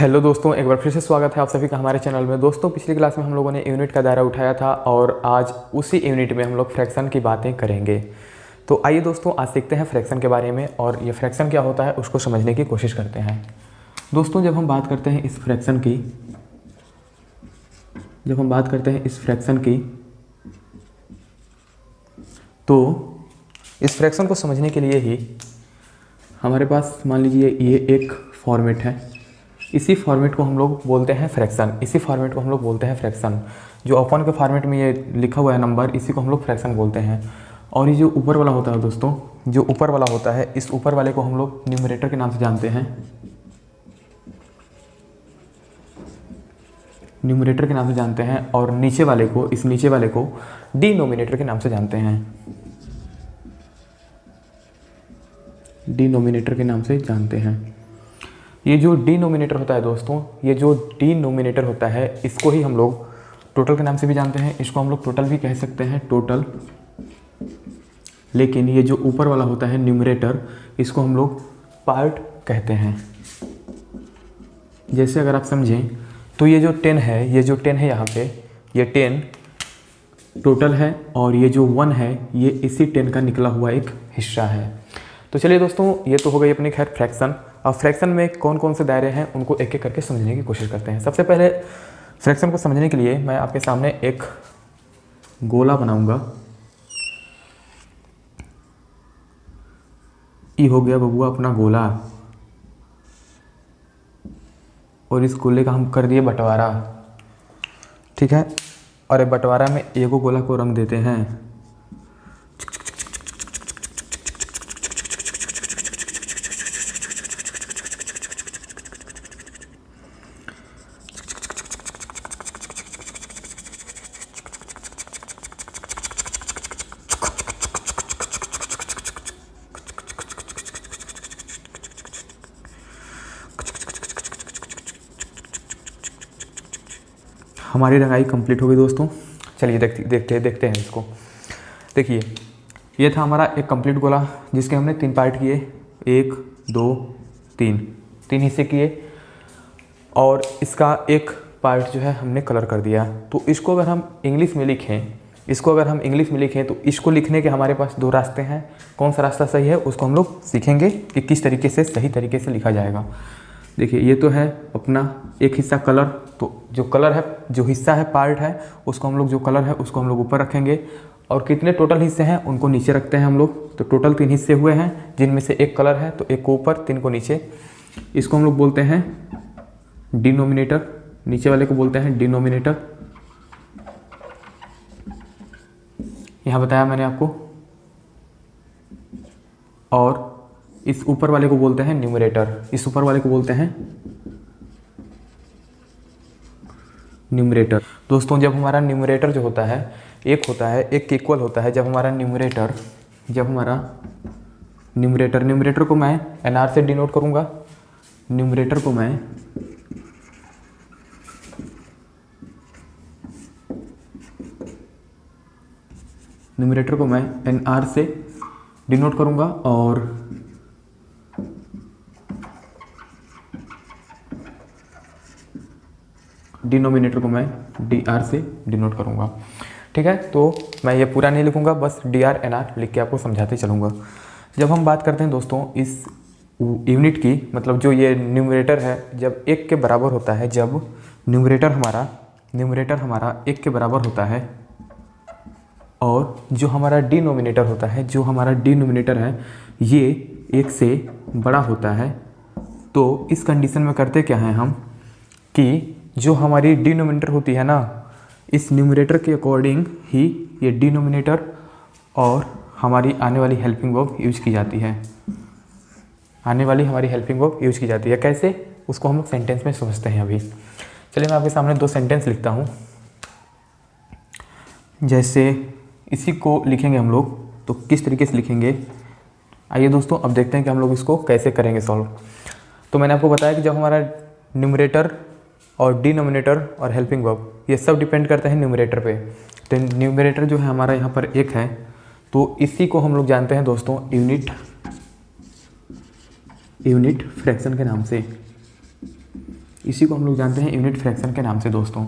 Hello दोस्तों, एक बार फिर से स्वागत है आप सभी का हमारे चैनल में। दोस्तों, पिछली क्लास में हम लोगों ने यूनिट का दायरा उठाया था और आज उसी यूनिट में हम लोग फ्रैक्शन की बातें करेंगे। तो आइए दोस्तों, आज सीखते हैं फ्रैक्शन के बारे में और ये फ्रैक्शन क्या होता है उसको समझने की कोशिश करते हैं। दोस्तों, जब हम बात करते हैं इस फ्रैक्शन की तो इस फ्रैक्शन को समझने के लिए ही हमारे पास मान लीजिए ये एक फॉर्मेट है। इसी फॉर्मेट को हम लोग बोलते हैं फ्रैक्शन। जो ओपन के फॉर्मेट में ये लिखा हुआ है नंबर, इसी को हम लोग फ्रैक्शन बोलते हैं। और ये जो ऊपर वाला होता है दोस्तों, जो ऊपर वाला होता है, इस ऊपर वाले को हम लोग न्यूमरेटर के नाम से जानते हैं। और नीचे वाले को, इस नीचे वाले को डिनोमिनेटर के नाम से जानते हैं। ये जो डिनोमिनेटर होता है दोस्तों, इसको ही हम लोग टोटल के नाम से भी जानते हैं। इसको हम लोग टोटल भी कह सकते हैं, टोटल। लेकिन ये जो ऊपर वाला होता है न्यूमरेटर, इसको हम लोग पार्ट कहते हैं। जैसे अगर आप समझें तो ये जो 10 है यहाँ पे, ये 10 टोटल है और ये जो 1 है ये इसी 10 का निकला हुआ एक हिस्सा है। तो चलिए दोस्तों, ये तो हो गई अपनी खैर फ्रैक्शन। अब फ्रैक्शन में कौन कौन से दायरे हैं उनको एक एक करके समझने की कोशिश करते हैं। सबसे पहले फ्रैक्शन को समझने के लिए मैं आपके सामने एक गोला बनाऊंगा। ये हो गया बबुआ अपना गोला, और इस गोले का हम कर दिए बंटवारा, ठीक है। और ये बंटवारा में एगो गोला को रंग देते हैं। हमारी रंगाई कंप्लीट हो गई दोस्तों। चलिए देखते हैं इसको। देखिए, ये था हमारा एक कंप्लीट गोला जिसके हमने 3 पार्ट किए, 1 2 3 हिस्से किए। और इसका एक पार्ट जो है हमने कलर कर दिया। तो इसको अगर हम इंग्लिश में लिखें तो इसको लिखने के हमारे पास 2 रास्ते हैं। कौन सा रास्ता सही है उसको हम लोग सीखेंगे कि किस तरीके से सही तरीके से लिखा जाएगा। देखिए, ये तो है अपना एक हिस्सा कलर। तो जो कलर है, जो हिस्सा है, पार्ट है, उसको हम लोग, जो कलर है उसको हम लोग ऊपर रखेंगे। और कितने टोटल हिस्से हैं उनको नीचे रखते हैं हम लोग। तो टोटल 3 हिस्से हुए हैं, जिनमें से एक कलर है, तो एक को ऊपर 3 को नीचे। इसको हम लोग बोलते हैं डिनोमिनेटर, नीचे वाले को बोलते हैं डिनोमिनेटर। यहाँ बताया मैंने आपको। और इस ऊपर वाले को बोलते हैं न्यूमरेटर, दोस्तों, जब हमारा न्यूमरेटर जो होता है एक के इक्वल होता है। जब हमारा न्यूमरेटर को मैं NR से डिनोट करूंगा। न्यूमरेटर को मैं NR से डिनोट करूंगा और डिनोमिनेटर को मैं DR से डिनोट करूंगा, ठीक है। तो मैं ये पूरा नहीं लिखूंगा, बस DR NR लिख के आपको समझाते चलूंगा। जब हम बात करते हैं दोस्तों इस यूनिट की, मतलब जो ये न्यूमरेटर है, जब 1 के बराबर होता है, जब न्यूमरेटर हमारा 1 के बराबर होता है, और जो हमारा डिनोमिनेटर है ये 1 से बड़ा होता है, तो इस कंडीशन में करते क्या हैं हम कि जो हमारी डिनोमिनेटर होती है ना, इस न्यूमरेटर के अकॉर्डिंग ही ये डिनोमिनेटर और हमारी आने वाली हेल्पिंग वर्ब यूज की जाती है। कैसे, उसको हम लोग सेंटेंस में समझते हैं अभी। चलिए मैं आपके सामने 2 सेंटेंस लिखता हूँ। जैसे इसी को लिखेंगे हम लोग, तो किस तरीके से लिखेंगे, आइए दोस्तों अब देखते हैं कि हम लोग इसको कैसे करेंगे सॉल्व। तो मैंने आपको बताया कि जब हमारा न्यूमरेटर और डिनोमिनेटर और हेल्पिंग वर्ब ये सब डिपेंड करते हैं न्यूमरेटर पे। तो न्यूमरेटर जो है हमारा यहाँ पर 1 है, तो इसी को हम लोग जानते हैं दोस्तों यूनिट फ्रैक्शन के नाम से। इसी को हम लोग जानते हैं यूनिट फ्रैक्शन के नाम से दोस्तों।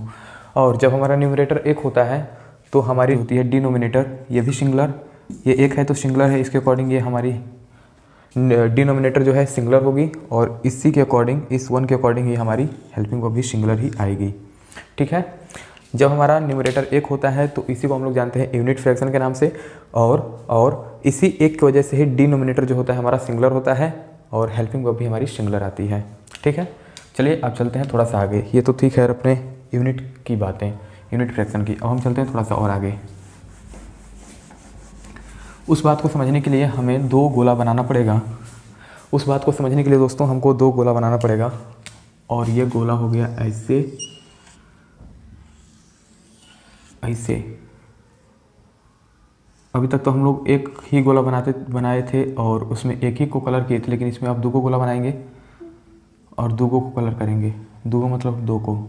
और जब हमारा न्यूमरेटर एक होता है तो हमारी होती है डिनोमिनेटर, ये भी सिंगुलर, ये एक है तो सिंगुलर है, इसके अकॉर्डिंग ये हमारी डिनोमिनेटर जो है सिंगुलर होगी, और इसी के अकॉर्डिंग, इस 1 के अकॉर्डिंग ही हमारी हेल्पिंग वर्ब भी सिंगुलर ही आएगी। ठीक है, जब हमारा न्यूमरेटर एक होता है तो इसी को हम लोग जानते हैं यूनिट फ्रैक्शन के नाम से, और इसी एक की वजह से ही डिनोमिनेटर जो होता है हमारा सिंगुलर होता है और हेल्पिंग वर्ब भी हमारी सिंगुलर आती है। ठीक है, चलिए अब चलते हैं थोड़ा सा आगे। ये तो ठीक है अपने यूनिट की बातें, यूनिट फ्रैक्शन की। अब हम चलते हैं थोड़ा सा और आगे। उस बात को समझने के लिए हमें 2 गोला बनाना पड़ेगा। उस बात को समझने के लिए दोस्तों हमको 2 गोला बनाना पड़ेगा, और ये गोला हो गया ऐसे ऐसे। अभी तक तो हम लोग एक ही गोला बनाए थे और उसमें एक ही को कलर किए थे, लेकिन इसमें आप 2 को गोला बनाएंगे और 2 को कलर करेंगे। 2 को मतलब 2 को।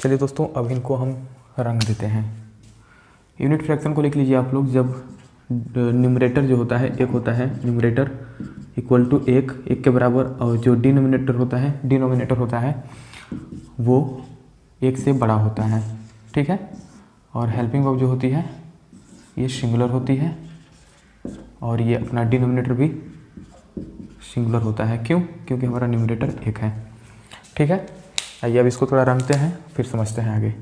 चलिए दोस्तों अब इनको हम रंग देते हैं। यूनिट फ्रैक्शन को लिख लीजिए आप लोग। जब न्यूमरेटर जो होता है एक होता है, न्यूमरेटर इक्वल टू एक के बराबर, और जो डिनोमिनेटर होता है वो 1 से बड़ा होता है। ठीक है, और हेल्पिंग वर्ब जो होती है ये सिंगुलर होती है, और ये अपना डिनोमिनेटर भी सिंगुलर होता है। क्यों? क्योंकि हमारा न्यूमरेटर 1 है। ठीक है, आइए अब इसको थोड़ा रंगते हैं फिर समझते हैं आगे।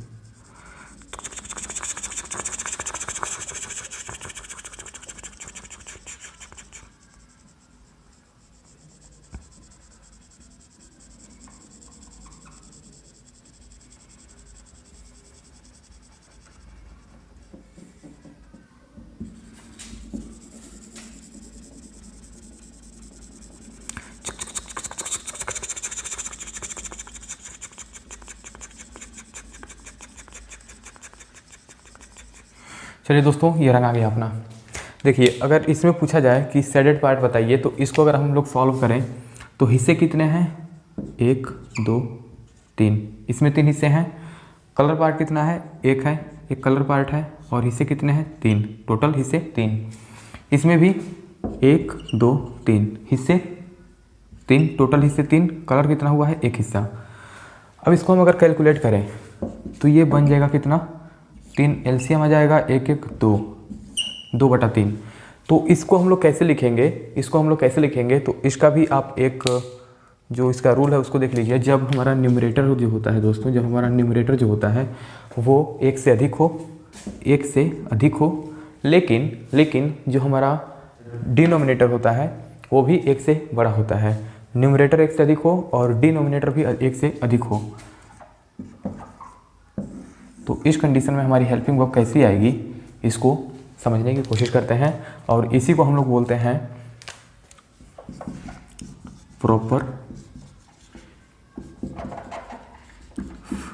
चलिए दोस्तों ये रंग आ गया अपना। देखिए अगर इसमें पूछा जाए कि शेडेड पार्ट बताइए, तो इसको अगर हम लोग सॉल्व करें तो हिस्से कितने हैं? 1 2 3। इसमें 3 हिस्से हैं। कलर पार्ट कितना है? 1 है, एक कलर पार्ट है, और हिस्से कितने हैं? 3। टोटल हिस्से 3। इसमें भी 1 2 3 हिस्से 3, टोटल हिस्से 3। कलर कितना हुआ है? 1 हिस्सा। अब इसको हम अगर कैलकुलेट करें तो ये बन जाएगा कितना? 3 एलसीएम आ जाएगा, 1 1 2 2/3। तो इसको हम लोग कैसे लिखेंगे? तो इसका भी आप एक जो इसका रूल है उसको देख लीजिए। जब हमारा न्यूमरेटर जो होता है दोस्तों, जब हमारा न्यूमरेटर जो होता है वो 1 से अधिक हो, लेकिन जो हमारा डिनोमिनेटर होता है वो भी 1 से बड़ा होता है। न्यूमरेटर 1 से अधिक हो और डिनोमिनेटर भी 1 से अधिक हो, तो इस कंडीशन में हमारी हेल्पिंग वर्ब कैसी आएगी, इसको समझने की कोशिश करते हैं। और इसी को हम लोग बोलते हैं प्रॉपर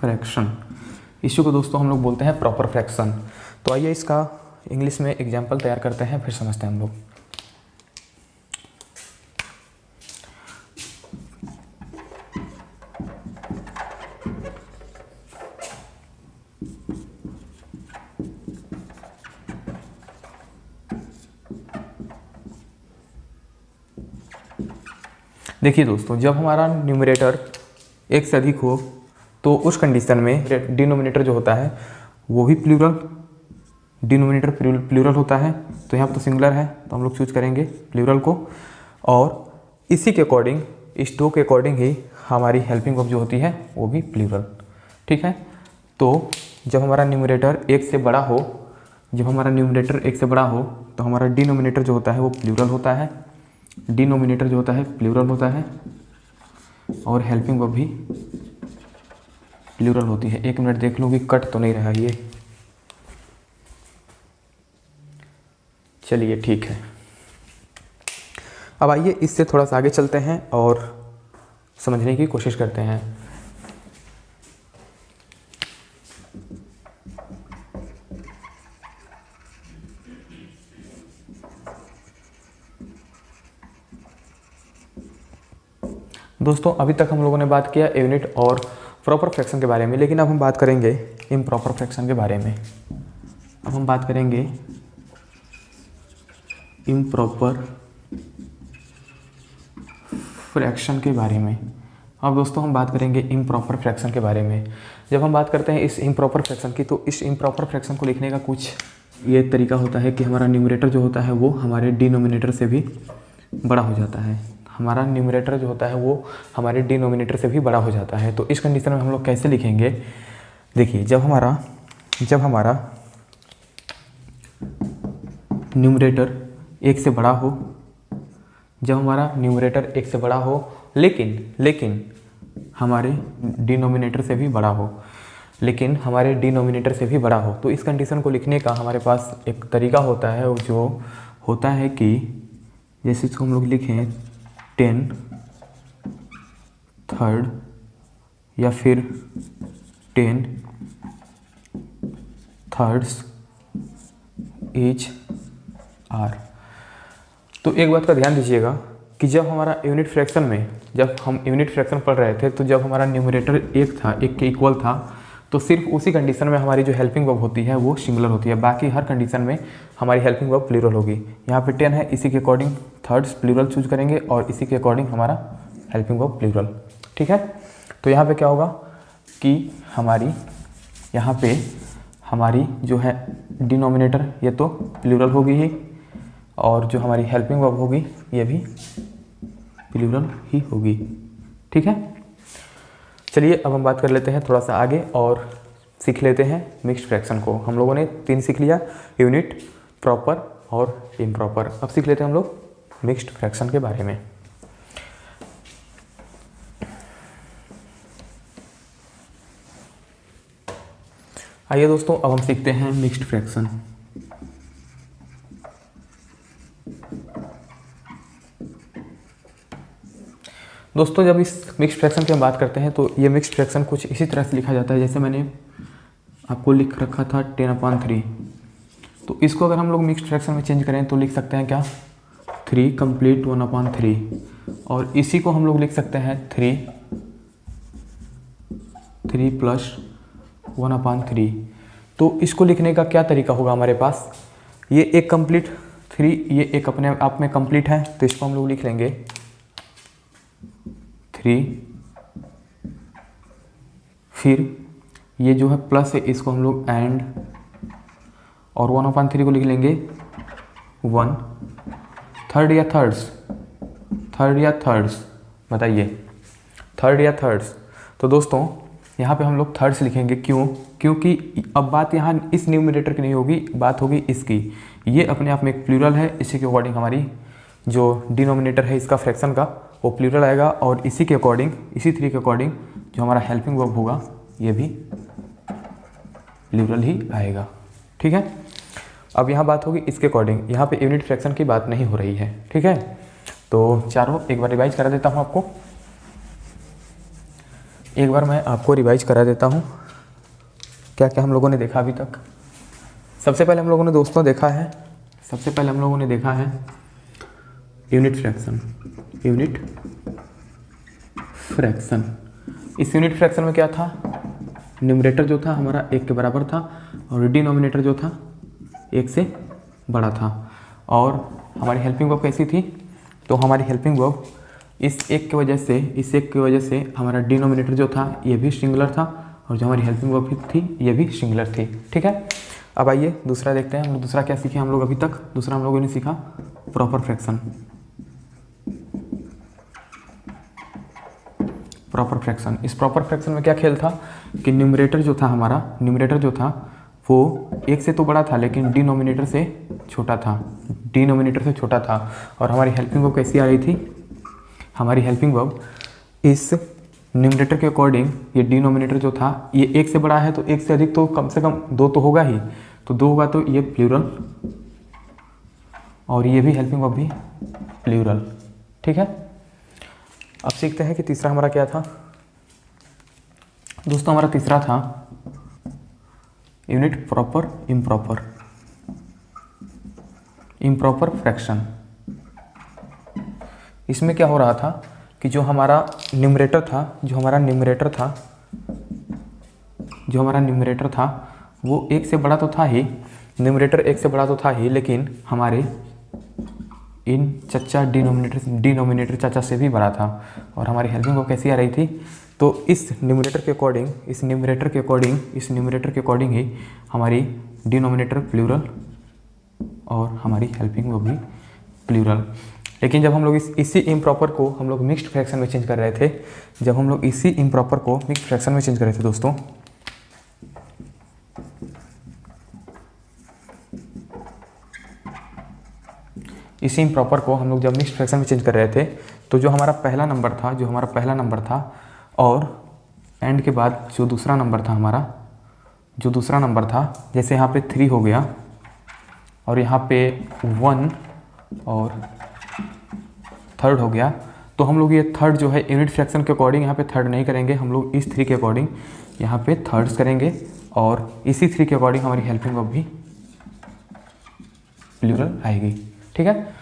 फ्रैक्शन। इसी को दोस्तों हम लोग बोलते हैं प्रॉपर फ्रैक्शन। तो आइए इसका इंग्लिश में एग्जाम्पल तैयार करते हैं, फिर समझते हैं हम लोग। देखिए दोस्तों, जब हमारा न्यूमरेटर 1 से अधिक हो तो उस कंडीशन में डिनोमिनेटर जो होता है वो भी डिनोमिनेटर प्लूरल होता है। तो यहाँ पर तो सिंगुलर है तो हम लोग चूज करेंगे प्लूरल को, और इसी के अकॉर्डिंग, इस 2 के अकॉर्डिंग ही हमारी हेल्पिंग वर्ब जो होती है वो भी प्लूरल। ठीक है, तो जब हमारा न्यूमरेटर 1 से बड़ा हो तो हमारा डिनोमिनेटर जो होता है वो प्लूरल होता है, और हेल्पिंग वर्ब भी प्लूरल होती है। 1 मिनट देख लूँ कि कट तो नहीं रहा ये। चलिए ठीक है, अब आइए इससे थोड़ा सा आगे चलते हैं और समझने की कोशिश करते हैं। दोस्तों अभी तक हम लोगों ने बात किया यूनिट और प्रॉपर फ्रैक्शन के बारे में, लेकिन अब हम बात करेंगे इम्प्रॉपर फ्रैक्शन के बारे में। अब हम बात करेंगे इम्प्रॉपर फ्रैक्शन के बारे में। अब दोस्तों हम बात करेंगे इम्प्रॉपर फ्रैक्शन के बारे में। जब हम बात करते हैं इस इम्प्रॉपर फ्रैक्शन की, तो इस इम्प्रॉपर फ्रैक्शन को लिखने का कुछ ये तरीका होता है कि हमारा न्यूमरेटर जो होता है वो हमारे डिनोमिनेटर से भी बड़ा हो जाता है। हमारा न्यूमरेटर जो होता है वो हमारे डिनोमिनेटर से भी बड़ा हो जाता है। तो इस कंडीशन में हम लोग कैसे लिखेंगे? देखिए, जब हमारा न्यूमरेटर 1 से बड़ा हो, जब हमारा न्यूमरेटर 1 से बड़ा हो लेकिन हमारे डिनोमिनेटर से भी बड़ा हो, लेकिन हमारे डिनोमिनेटर से भी बड़ा हो, तो इस कंडीशन को लिखने का हमारे पास एक तरीका होता है, जो होता है कि जैसे इसको हम लोग लिखें 10/3 या फिर 10/3 ईच आर। तो एक बात का ध्यान दीजिएगा कि जब हमारा यूनिट फ्रैक्शन में, जब हम यूनिट फ्रैक्शन पढ़ रहे थे, तो जब हमारा न्यूमरेटर 1 था, 1 के इक्वल था, तो सिर्फ उसी कंडीशन में हमारी जो हेल्पिंग वर्ब होती है वो सिंगुलर होती है। बाकी हर कंडीशन में हमारी हेल्पिंग वर्ब प्लूरल होगी। यहाँ पे 10 है, इसी के अकॉर्डिंग थर्ड्स प्लूरल चूज करेंगे और इसी के अकॉर्डिंग हमारा हेल्पिंग वर्ब प्लूरल। ठीक है, तो यहाँ पे क्या होगा कि यहाँ पे हमारी जो है डिनोमिनेटर ये तो प्लूरल होगी ही, और जो हमारी हेल्पिंग वर्ब होगी ये भी प्लूरल ही होगी। ठीक है, चलिए अब हम बात कर लेते हैं थोड़ा सा आगे और सीख लेते हैं मिक्स्ड फ्रैक्शन को। हम लोगों ने 3 सीख लिया, यूनिट, प्रॉपर और इम्प्रॉपर। अब सीख लेते हैं हम लोग मिक्स्ड फ्रैक्शन के बारे में। आइए दोस्तों, अब हम सीखते हैं मिक्स्ड फ्रैक्शन। दोस्तों, जब इस मिक्स्ड फ्रैक्शन की हम बात करते हैं तो ये मिक्स्ड फ्रैक्शन कुछ इसी तरह से लिखा जाता है जैसे मैंने आपको लिख रखा था 10/3। तो इसको अगर हम लोग मिक्स्ड फ्रैक्शन में चेंज करें तो लिख सकते हैं क्या, 3 कंप्लीट 1/3, और इसी को हम लोग लिख सकते हैं 3 प्लस 1/3। तो इसको लिखने का क्या तरीका होगा हमारे पास? ये एक कंप्लीट 3, ये एक अपने आप में कंप्लीट है, तो इसको हम लोग लिख लेंगे 3, फिर ये जो है प्लस है इसको हम लोग एंड, और 1/3 को लिख लेंगे 1। थर्ड या थर्ड्स बताइए, थर्ड या थर्ड्स? तो दोस्तों यहाँ पे हम लोग थर्ड्स लिखेंगे। क्यों? क्योंकि अब बात यहाँ इस न्यूमरेटर की नहीं होगी, बात होगी इसकी। ये अपने आप में एक प्लूरल है, इसी के अकॉर्डिंग हमारी जो डिनोमिनेटर है इसका फ्रैक्शन का वो प्लूरल आएगा, और इसी के अकॉर्डिंग, इसी 3 के अकॉर्डिंग जो हमारा हेल्पिंग वर्ब होगा ये भी प्लूरल ही आएगा। ठीक है, अब यहाँ बात होगी इसके अकॉर्डिंग, यहाँ पे यूनिट फ्रैक्शन की बात नहीं हो रही है। ठीक है, तो चारों एक बार रिवाइज करा देता हूँ आपको, एक बार मैं आपको रिवाइज करा देता हूँ क्या क्या हम लोगों ने देखा अभी तक। सबसे पहले हम लोगों ने दोस्तों देखा है, सबसे पहले हम लोगों ने देखा है यूनिट फ्रैक्शन। यूनिट फ्रैक्शन, इस यूनिट फ्रैक्शन में क्या था, न्यूमरेटर जो था हमारा 1 के बराबर था और डिनोमिनेटर जो था 1 से बड़ा था, और हमारी हेल्पिंग वर्ब कैसी थी? तो हमारी हेल्पिंग वर्ब इस 1 की वजह से, इस 1 की वजह से हमारा डिनोमिनेटर जो था ये भी सिंगुलर था, और जो हमारी हेल्पिंग वर्ब थी ये भी सिंगुलर थी। ठीक है, अब आइए दूसरा देखते हैं। हम लोग दूसरा क्या सीखे हम लोग अभी तक? दूसरा हम लोगों ने सीखा प्रॉपर फ्रैक्शन। प्रॉपर फ्रैक्शन, इस प्रॉपर फ्रैक्शन में क्या खेल था कि न्यूमरेटर जो था हमारा, न्यूमरेटर जो था वो 1 से तो बड़ा था लेकिन डिनोमिनेटर से छोटा था, डिनोमिनेटर से छोटा था। और हमारी हेल्पिंग वर्ब कैसी आ रही थी? हमारी हेल्पिंग वर्ब इस न्यूमरेटर के अकॉर्डिंग, ये डिनोमिनेटर जो था ये 1 से बड़ा है, तो 1 से अधिक तो कम से कम 2 तो होगा ही, तो 2 होगा तो ये प्लूरल, और ये भी हेल्पिंग वर्ब भी प्लूरल। ठीक है, अब सीखते हैं कि तीसरा हमारा क्या था। दोस्तों हमारा तीसरा था unit proper improper, improper fraction. इसमें क्या हो रहा था कि जो हमारा न्यूमरेटर था, जो हमारा न्यूमरेटर था वो 1 से बड़ा तो था ही, न्यूमरेटर 1 से बड़ा तो था ही, लेकिन हमारे इन चच्चा डिनोमिनेटर चाचा से भी बड़ा था। और हमारी हेल्पिंग वर्ब कैसी आ रही थी, तो इस न्यूमरेटर के अकॉर्डिंग ही हमारी डिनोमिनेटर प्लूरल और हमारी हेल्पिंग वर्ब भी प्लूरल। लेकिन जब हम लोग इसी इम्प्रॉपर को हम लोग मिक्स्ड फ्रैक्शन में चेंज कर रहे थे, दोस्तों, इसी इम्प्रॉपर को हम लोग जब मिक्स्ड फ्रैक्शन में चेंज कर रहे थे, तो जो हमारा पहला नंबर था और एंड के बाद जो दूसरा नंबर था, जैसे यहाँ पे 3 हो गया और यहाँ पे 1 और थर्ड हो गया, तो हम लोग ये थर्ड जो है यूनिट फ्रैक्शन के अकॉर्डिंग यहाँ पे थर्ड नहीं करेंगे, हम लोग इस 3 के अकॉर्डिंग यहाँ पे थर्ड्स करेंगे और इसी 3 के अकॉर्डिंग हमारी हेल्पिंग वर्ब भी प्लूरल आएगी। ठीक है,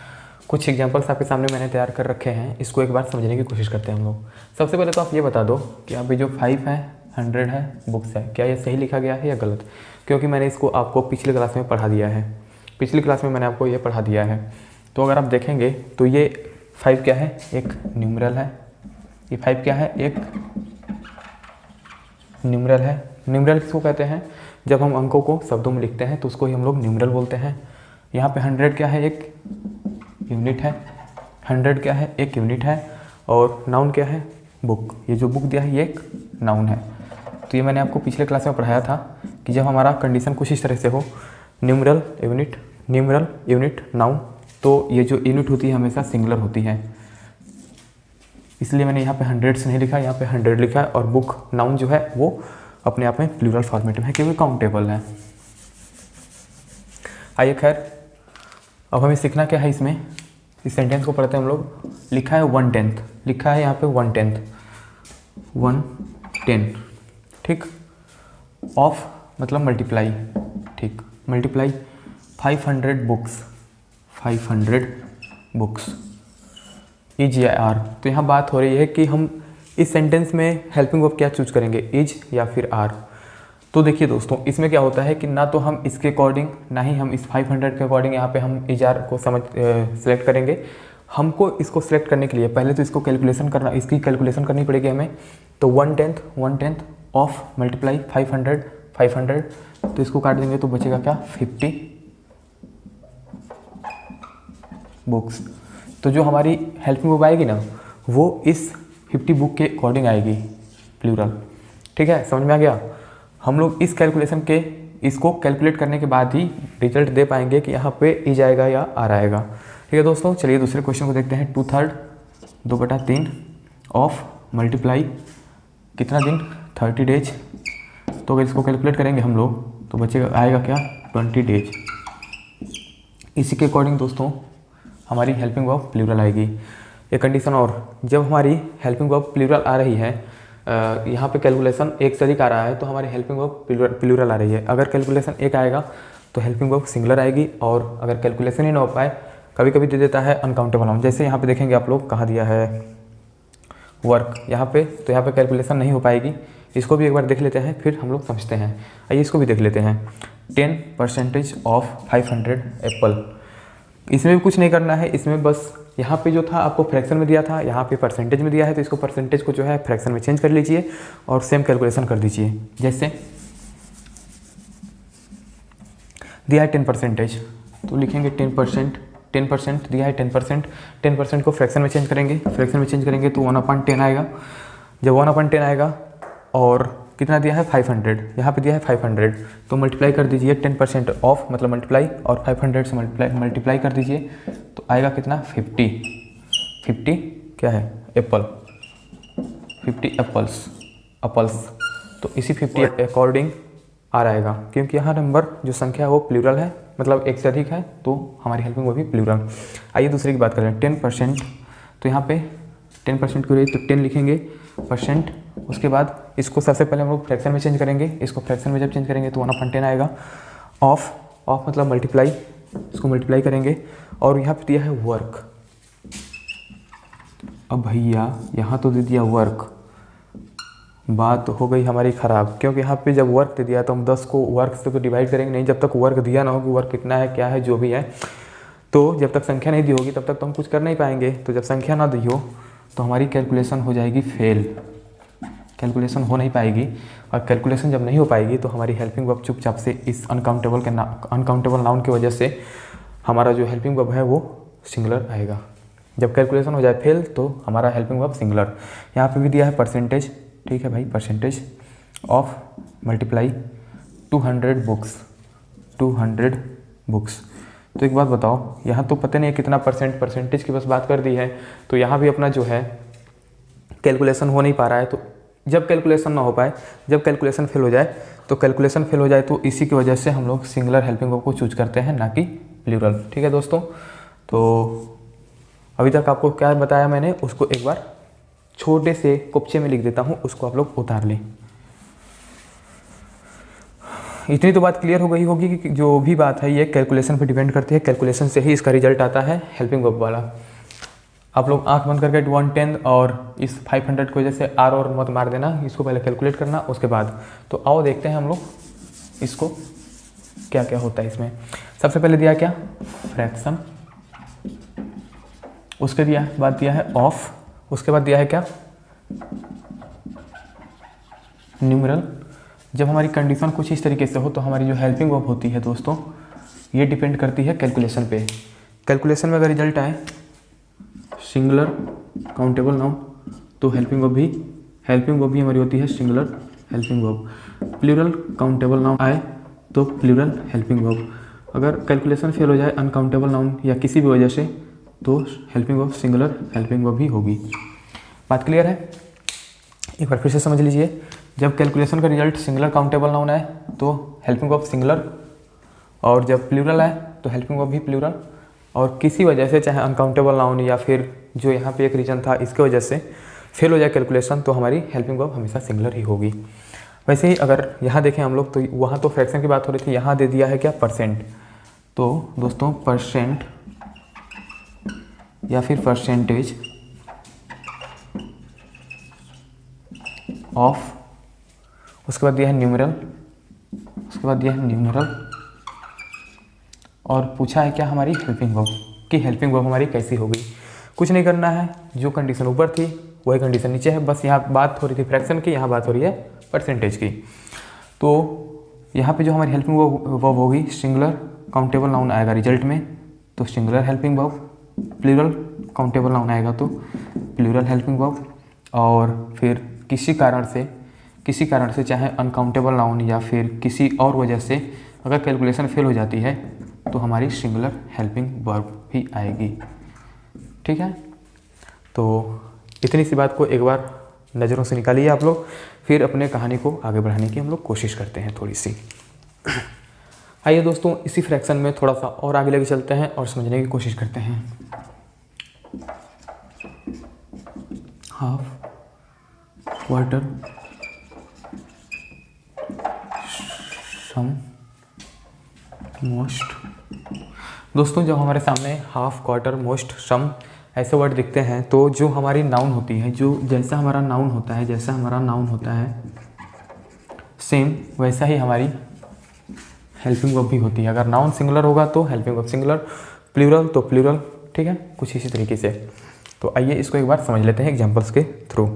कुछ एग्जांपल्स आपके सामने मैंने तैयार कर रखे हैं, इसको एक बार समझने की कोशिश करते हैं हम लोग। सबसे पहले तो आप ये बता दो कि अभी जो 5 है, 100 है, बुक्स है, क्या ये सही लिखा गया है या गलत? क्योंकि मैंने इसको आपको पिछली क्लास में पढ़ा दिया है, तो अगर आप देखेंगे तो ये 5 क्या है, एक न्यूमरल है। ये 5 क्या है, एक न्यूमरल है। न्यूमरल किसको कहते हैं? जब हम अंकों को शब्दों में लिखते हैं तो उसको ही हम लोग न्यूमरल बोलते हैं। यहाँ पे 100 क्या है, एक यूनिट है। 100 क्या है, एक यूनिट है। और नाउन क्या है, बुक। ये जो बुक दिया है ये एक नाउन है। तो ये मैंने आपको पिछले क्लास में पढ़ाया था कि जब हमारा कंडीशन कुछ इस तरह से हो, न्यूमरल यूनिट नाउन, तो ये जो यूनिट होती है हमेशा सिंगुलर होती है। इसलिए मैंने यहाँ पे 100 से नहीं लिखा, यहाँ पे 100 लिखा है। और बुक नाउन जो है वो अपने आप में प्लूरल फॉर्मेट में है क्योंकि काउंटेबल है। आइए खैर, अब हमें सीखना क्या है इसमें। इस सेंटेंस को पढ़ते हैं हम लोग। लिखा है 1/10, लिखा है यहाँ पे 1/10, 1/10, ठीक। ऑफ मतलब मल्टीप्लाई, ठीक। मल्टीप्लाई 500 बुक्स, 500 बुक्स, इज या आर। तो यहाँ बात हो रही है कि हम इस सेंटेंस में हेल्पिंग वर्ब क्या चूज करेंगे, इज या फिर आर। तो देखिए दोस्तों, इसमें क्या होता है कि ना तो हम इसके अकॉर्डिंग, ना ही हम इस 500 के अकॉर्डिंग यहाँ पे हम इज आर को सेलेक्ट करेंगे। हमको इसको सिलेक्ट करने के लिए पहले तो इसकी कैलकुलेशन करनी पड़ेगी हमें। तो 1/10 ऑफ मल्टीप्लाई 500, तो इसको काट देंगे तो बचेगा क्या, 50 बुक्स। तो जो हमारी हेल्पिंग वर्ब आएगी ना, वो इस 50 बुक के अकॉर्डिंग आएगी, प्लूरल। ठीक है, समझ में आ गया। हम लोग इस कैलकुलेशन के, इसको कैलकुलेट करने के बाद ही रिजल्ट दे पाएंगे कि यहाँ पे इज आएगा या आर आएगा। ठीक है दोस्तों, चलिए दूसरे क्वेश्चन को देखते हैं। 2/3 2/3 ऑफ मल्टीप्लाई कितना दिन, 30 डेज। तो अगर इसको कैलकुलेट करेंगे हम लोग तो बचेगा, आएगा क्या, 20 डेज। इसी के अकॉर्डिंग दोस्तों हमारी हेल्पिंग वर्ब प्लूरल आएगी। एक कंडीशन और, जब हमारी हेल्पिंग वर्ब प्लूरल आ रही है, यहाँ पे कैलकुलेशन एक से अधिक आ रहा है तो हमारी हेल्पिंग वर्ब प्लूरल आ रही है। अगर कैलकुलेशन एक आएगा तो हेल्पिंग वर्ब सिंगुलर आएगी। और अगर कैलकुलेशन ही ना हो पाए, कभी कभी दे देता है अनकाउंटेबल नाउन। जैसे यहाँ पे देखेंगे आप लोग, कहाँ दिया है वर्क, यहाँ पे, तो यहाँ पे कैलकुलेशन नहीं हो पाएगी। इसको भी एक बार देख लेते हैं, फिर हम लोग समझते हैं। आइए इसको भी देख लेते हैं। 10% ऑफ 500 एप्पल। इसमें भी कुछ नहीं करना है, इसमें बस यहाँ पे जो था आपको फ्रैक्शन में दिया था, यहाँ पे परसेंटेज में दिया है, तो इसको परसेंटेज को जो है फ्रैक्शन में चेंज कर लीजिए और सेम कैलकुलेशन कर दीजिए। जैसे दिया है 10%, तो लिखेंगे 10% दिया है 10% को फ्रैक्शन में चेंज करेंगे, तो 1/10 आएगा। जब 1/10 आएगा और कितना दिया है 500, यहाँ पे दिया है 500, तो मल्टीप्लाई कर दीजिए 10% ऑफ मतलब मल्टीप्लाई, और 500 से मल्टीप्लाई कर दीजिए तो आएगा कितना, 50 क्या है, एप्पल, 50 एप्पल्स। तो इसी 50 अकॉर्डिंग आर आएगा, क्योंकि यहाँ नंबर जो संख्या है वो प्लूरल है, मतलब एक से अधिक है, तो हमारी हेल्पिंग वो भी प्लूरल। आइए दूसरे की बात करें। 10%, तो यहाँ पे 10% की रही तो 10 लिखेंगे परसेंट। उसके बाद इसको सबसे पहले हम लोग फ्रैक्शन में चेंज करेंगे। इसको फ्रैक्शन में जब चेंज करेंगे तो 1/10 आएगा। ऑफ मतलब मल्टीप्लाई, इसको मल्टीप्लाई करेंगे। और यहाँ पे दिया है वर्क। अब भैया यहाँ तो दे दिया वर्क, बात हो गई हमारी ख़राब, क्योंकि यहाँ पे जब वर्क दे दिया तो हम 10 को वर्क से तो डिवाइड करेंगे नहीं, जब तक वर्क दिया ना हो कि वर्क कितना है, क्या है, जो भी है। तो जब तक संख्या नहीं दी होगी तब तक तो हम कुछ कर नहीं पाएंगे। तो जब संख्या ना दी हो तो हमारी कैलकुलेशन हो जाएगी फेल, कैलकुलेशन हो नहीं पाएगी। और कैलकुलेशन जब नहीं हो पाएगी तो हमारी हेल्पिंग वर्ब चुपचाप से इस अनकाउंटेबल नाउन की वजह से हमारा जो हेल्पिंग वर्ब है वो सिंगुलर आएगा। जब कैलकुलेशन हो जाए फेल तो हमारा हेल्पिंग वर्ब सिंगुलर। यहाँ पे भी दिया है परसेंटेज, ठीक है भाई, percentage of multiply 200 books, 200 books. तो एक बात बताओ, यहाँ तो पता नहीं है कितना परसेंटेज की बस बात कर दी है, तो यहाँ भी अपना जो है कैलकुलेशन हो नहीं पा रहा है। तो जब कैलकुलेशन ना हो पाए, जब कैलकुलेशन फेल हो जाए, तो कैलकुलेशन फेल हो जाए तो इसी की वजह से हम लोग सिंगुलर हेल्पिंग वर्ब को चूज करते हैं, ना कि प्लूरल। ठीक है दोस्तों, तो अभी तक आपको क्या बताया मैंने उसको एक बार छोटे से कुप्चे में लिख देता हूँ, उसको आप लोग उतार लें। इतनी तो बात क्लियर हो गई होगी कि जो भी बात है ये कैलकुलेशन पे डिपेंड करती है, कैलकुलेशन से ही इसका रिजल्ट आता है हेल्पिंग वर्ब वाला। आप लोग आंख बंद करके 110 और इस 500 की वजह से आर और मत मार देना, इसको पहले कैलकुलेट करना उसके बाद। तो आओ देखते हैं हम लोग इसको क्या क्या होता है इसमें। सबसे पहले दिया क्या, फ्रैक्शन, उसके बाद दिया है ऑफ, उसके बाद दिया है क्या, न्यूमरल। जब हमारी कंडीशन कुछ इस तरीके से हो तो हमारी जो हेल्पिंग वर्ब होती है दोस्तों ये डिपेंड करती है कैलकुलेशन पे। कैलकुलेशन में अगर रिजल्ट आए सिंगुलर काउंटेबल नाउन तो हेल्पिंग वर्ब भी हमारी होती है singular helping verb. Plural countable noun आए तो प्लूरल हेल्पिंग वर्ब। अगर कैलकुलेशन फेल हो जाए अनकाउंटेबल नाउन या किसी भी वजह से तो helping verb singular helping verb भी होगी। बात क्लियर है? एक बार फिर से समझ लीजिए, जब कैलकुलेशन का रिजल्ट सिंगुलर काउंटेबल नाउन आए तो हेल्पिंग वर्ब सिंगुलर, और जब प्लूरल आए तो हेल्पिंग वर्ब भी प्लूरल। और किसी वजह से चाहे अनकाउंटेबल नाउन या फिर जो यहाँ पे एक रीजन था इसके वजह से फेल हो जाए कैलकुलेशन तो हमारी हेल्पिंग वर्ब हमेशा सिंगुलर ही होगी। वैसे ही अगर यहाँ देखें हम लोग तो वहाँ तो फ्रैक्शन की बात हो रही थी, यहाँ दे दिया है क्या, परसेंट। तो दोस्तों परसेंट या फिर परसेंटेज ऑफ, उसके बाद दिया है न्यूमरल, उसके बाद दिया है न्यूमरल, और पूछा है क्या हमारी हेल्पिंग वर्ब कि हेल्पिंग वर्ब हमारी कैसी होगी। कुछ नहीं करना है, जो कंडीशन ऊपर थी वही कंडीशन नीचे है, बस यहाँ बात हो रही थी फ्रैक्शन की, यहाँ बात हो रही है परसेंटेज की। तो यहाँ पे जो हमारी हेल्पिंग वर्ब होगी सिंगुलर काउंटेबल नाउन आएगा रिजल्ट में तो singular helping verb, plural countable noun आएगा तो प्लूरल हेल्पिंग वर्ब, और फिर किसी कारण से चाहे अनकाउंटेबल नाउन या फिर किसी और वजह से अगर कैलकुलेशन फेल हो जाती है तो हमारी सिंगुलर हेल्पिंग वर्ब भी आएगी। ठीक है, तो इतनी सी बात को एक बार नज़रों से निकालिए आप लोग, फिर अपने कहानी को आगे बढ़ाने की हम लोग कोशिश करते हैं थोड़ी सी। आइए दोस्तों इसी फ्रैक्शन में थोड़ा सा और आगे लेके चलते हैं और समझने की कोशिश करते हैं। हाफ, क्वार्टर, सम, मोस्ट। दोस्तों जब हमारे सामने हाफ, क्वार्टर, मोस्ट, सम ऐसे वर्ड दिखते हैं तो जो हमारी नाउन होती है, जो जैसा हमारा नाउन होता है सेम वैसा ही हमारी हेल्पिंग वर्ब भी होती है। अगर नाउन सिंगुलर होगा तो हेल्पिंग वर्ब सिंगुलर, प्लूरल तो प्लूरल। ठीक है, कुछ इसी तरीके से। तो आइए इसको एक बार समझ लेते हैं एग्जांपल्स के थ्रू।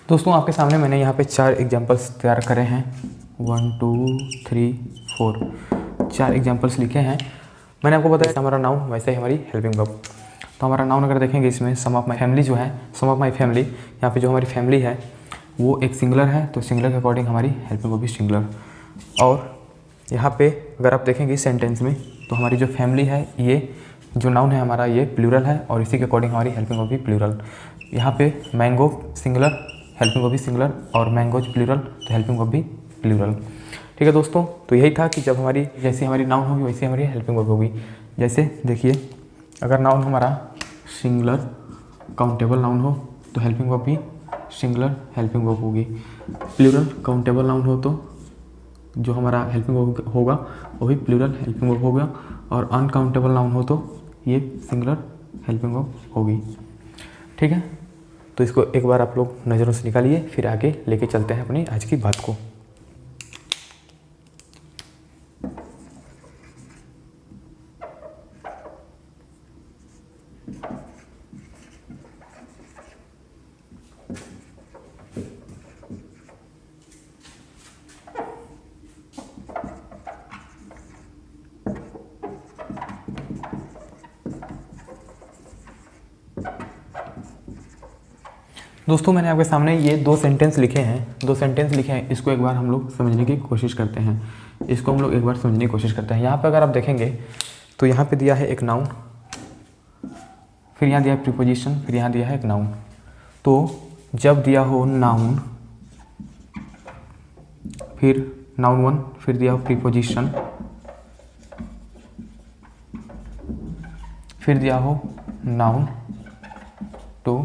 दोस्तों आपके सामने मैंने यहाँ पे 4 एग्जांपल्स तैयार करे हैं, 1 2 3 4 4 एग्जांपल्स लिखे हैं। मैंने आपको बताया हमारा नाउन वैसे ही हमारी हेल्पिंग वर्ब। तो हमारा नाउन अगर देखेंगे इसमें सम ऑफ माई फैमिली जो है, सम ऑफ माई फैमिली, यहाँ पे जो हमारी फैमिली है वो एक सिंगुलर है तो सिंगुलर के अकॉर्डिंग हमारी हेल्पिंग वर्ब भी सिंगुलर। और यहाँ पे अगर आप देखेंगे सेंटेंस में तो हमारी जो फैमिली है, ये जो नाउन है हमारा ये प्लूरल है और इसी के अकॉर्डिंग हमारी हेल्पिंग वर्ब भी प्लूरल। यहाँ पे मैंगो सिंगुलर, हेल्पिंग वर्ब भी सिंगुलर, और मैंगोज प्लूरल, तो हेल्पिंग वर्ब भी प्लूरल। ठीक है दोस्तों, तो यही था कि जब हमारी जैसी हमारी नाउन होगी वैसी हमारी हेल्पिंग वर्ब होगी। जैसे देखिए, अगर नाउन हमारा सिंगुलर काउंटेबल नाउन हो तो हेल्पिंग वर्ब भी सिंगुलर हेल्पिंग वर्ब होगी। प्लूरल काउंटेबल नाउन हो तो जो हमारा हेल्पिंग वर्ब होगा वो भी प्लूरल हेल्पिंग वर्ब होगा, और अनकाउंटेबल नाउन हो तो ये सिंगुलर हेल्पिंग वर्ब होगी। ठीक है, तो इसको एक बार आप लोग नज़रों से निकालिए, फिर आगे लेके चलते हैं अपनी आज की बात को। दोस्तों, मैंने आपके सामने ये दो सेंटेंस लिखे हैं, इसको एक बार हम लोग समझने की कोशिश करते हैं। समझने की कोशिश करते हैं। यहाँ पे अगर आप देखेंगे तो यहाँ पे दिया है एक नाउन, फिर यहाँ दिया है प्रीपोजिशन, फिर यहाँ दिया है एक नाउन। तो जब दिया हो नाउन, फिर नाउन 1, फिर दिया हो प्रीपोजिशन, फिर दिया हो नाउन 2।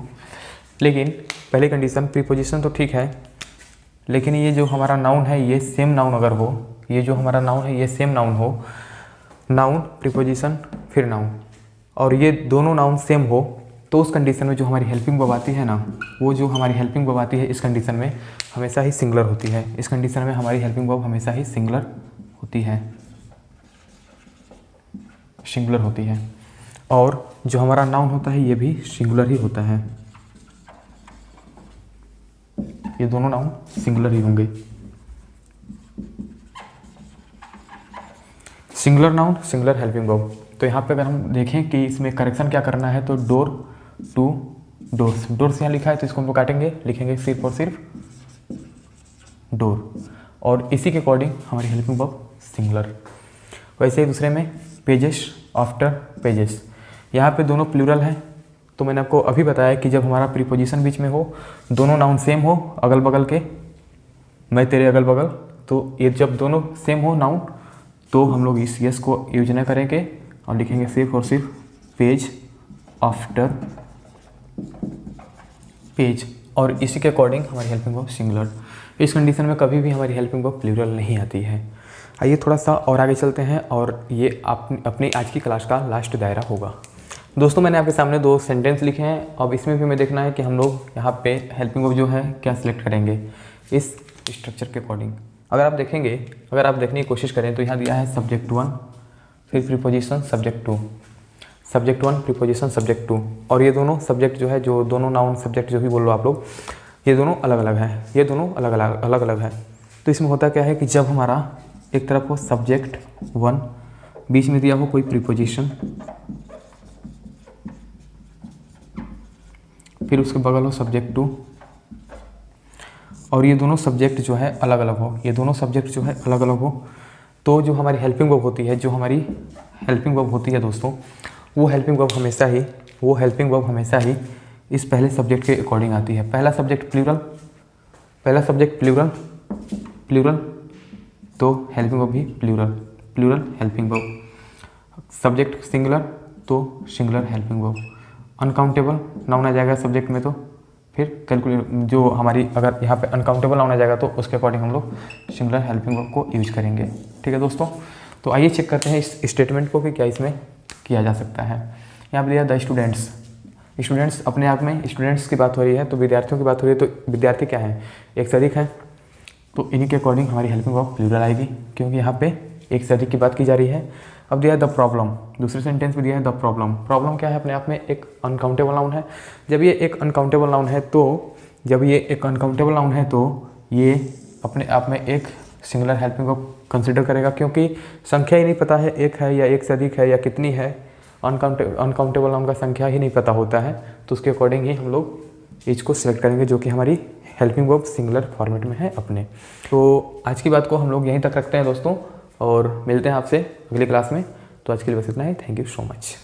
लेकिन पहली कंडीशन प्रीपोजिशन तो ठीक है, लेकिन ये जो हमारा नाउन है ये सेम नाउन अगर हो, ये जो हमारा नाउन है ये सेम नाउन हो, नाउन प्रीपोजिशन फिर नाउन, और ये दोनों नाउन सेम हो, तो उस कंडीशन में जो हमारी हेल्पिंग वर्ब आती है ना, वो जो हमारी हेल्पिंग वर्ब आती है इस कंडीशन में हमेशा ही सिंगुलर होती है। इस कंडीशन में हमारी हेल्पिंग वर्ब हमेशा ही सिंगुलर होती है, और जो हमारा नाउन होता है ये भी सिंगुलर ही होता है। ये दोनों नाउन सिंगुलर ही होंगे। Singular noun, singular helping verb. तो यहाँ पे अगर हम देखें कि इसमें करेक्शन क्या करना है, तो डोर टू डोर्स, डोर्स यहाँ लिखा है तो इसको हम लोग काटेंगे, लिखेंगे सिर्फ और सिर्फ डोर, और इसी के अकॉर्डिंग हमारी हेल्पिंग वर्ब सिंगुलर। वैसे ही दूसरे में पेजेस, आफ्टर पेजेस, यहाँ पे दोनों प्लूरल हैं। तो मैंने आपको अभी बताया कि जब हमारा प्रीपोजिशन बीच में हो, दोनों नाउन सेम हो, अगल बगल के, मैं तेरे अगल बगल, तो ये जब दोनों सेम हो नाउन, तो हम लोग इस यस को यूज न करेंगे और लिखेंगे सिर्फ और सिर्फ पेज आफ्टर पेज, और इसी के अकॉर्डिंग हमारी हेल्पिंग वर्ब सिंगुलर। इस कंडीशन में कभी भी हमारी हेल्पिंग वर्ब प्लूरल नहीं आती है। आइए थोड़ा सा और आगे चलते हैं, और ये अपनी आज की क्लास का लास्ट दायरा होगा। दोस्तों, मैंने आपके सामने दो सेंटेंस लिखे हैं। अब इसमें भी हमें देखना है कि हम लोग यहाँ पे हेल्पिंग वर्ब जो है क्या सिलेक्ट करेंगे इस स्ट्रक्चर के अकॉर्डिंग। अगर आप देखने की कोशिश करें तो यहाँ दिया है सब्जेक्ट 1, फिर preposition subject 2, subject 1 preposition subject 2, और ये दोनों सब्जेक्ट जो है, जो दोनों नाउन सब्जेक्ट जो भी बोल लो आप लोग, ये दोनों अलग अलग है। तो इसमें होता क्या है कि जब हमारा एक तरफ हो सब्जेक्ट 1, बीच में दिया हो कोई प्रीपोजिशन, फिर उसके बगल हो सब्जेक्ट 2, और ये दोनों सब्जेक्ट जो है अलग अलग हो, तो जो हमारी हेल्पिंग वर्ब होती है दोस्तों, वो हेल्पिंग वर्ब हमेशा ही इस पहले सब्जेक्ट के अकॉर्डिंग आती है। पहला सब्जेक्ट प्लूरल, तो हेल्पिंग वर्ब भी plural helping verb. Subject singular, तो singular helping verb. Uncountable noun आ जाएगा सब्जेक्ट में, तो फिर कैलकुलेट जो हमारी, अगर यहाँ पे अनकाउंटेबल नाउन आ जाएगा तो उसके अकॉर्डिंग हम लोग सिंगुलर हेल्पिंग वर्ब को यूज करेंगे। ठीक है दोस्तों, तो आइए चेक करते हैं इस स्टेटमेंट को कि क्या इसमें किया जा सकता है। यहाँ पे दिया द स्टूडेंट्स, अपने आप में स्टूडेंट्स की बात हो रही है, तो विद्यार्थियों की बात हो रही है, तो विद्यार्थी क्या है, एक से अधिक है, तो इन्हीं के अकॉर्डिंग हमारी हेल्पिंग वर्ब प्लूरल आएगी, क्योंकि यहाँ पे एक से अधिक की बात की जा रही है। अब दिया है द प्रॉब्लम, दूसरे सेंटेंस में दिया है द प्रॉब्लम क्या है, अपने आप में एक अनकाउंटेबल नाउन है। जब ये एक अनकाउंटेबल नाउन है तो ये अपने आप में एक सिंगुलर हेल्पिंग वर्ब कंसिडर करेगा, क्योंकि संख्या ही नहीं पता है एक है या एक से अधिक है या कितनी है। अनकाउंटेबल नाउन का संख्या ही नहीं पता होता है, तो उसके अकॉर्डिंग ही हम लोग इसको सिलेक्ट करेंगे, जो कि हमारी हेल्पिंग वर्ब सिंगुलर फॉर्मेट में है अपने। तो आज की बात को हम लोग यहीं तक रखते हैं दोस्तों, और मिलते हैं आपसे अगली क्लास में। तो आज के लिए बस इतना ही। Thank you so much.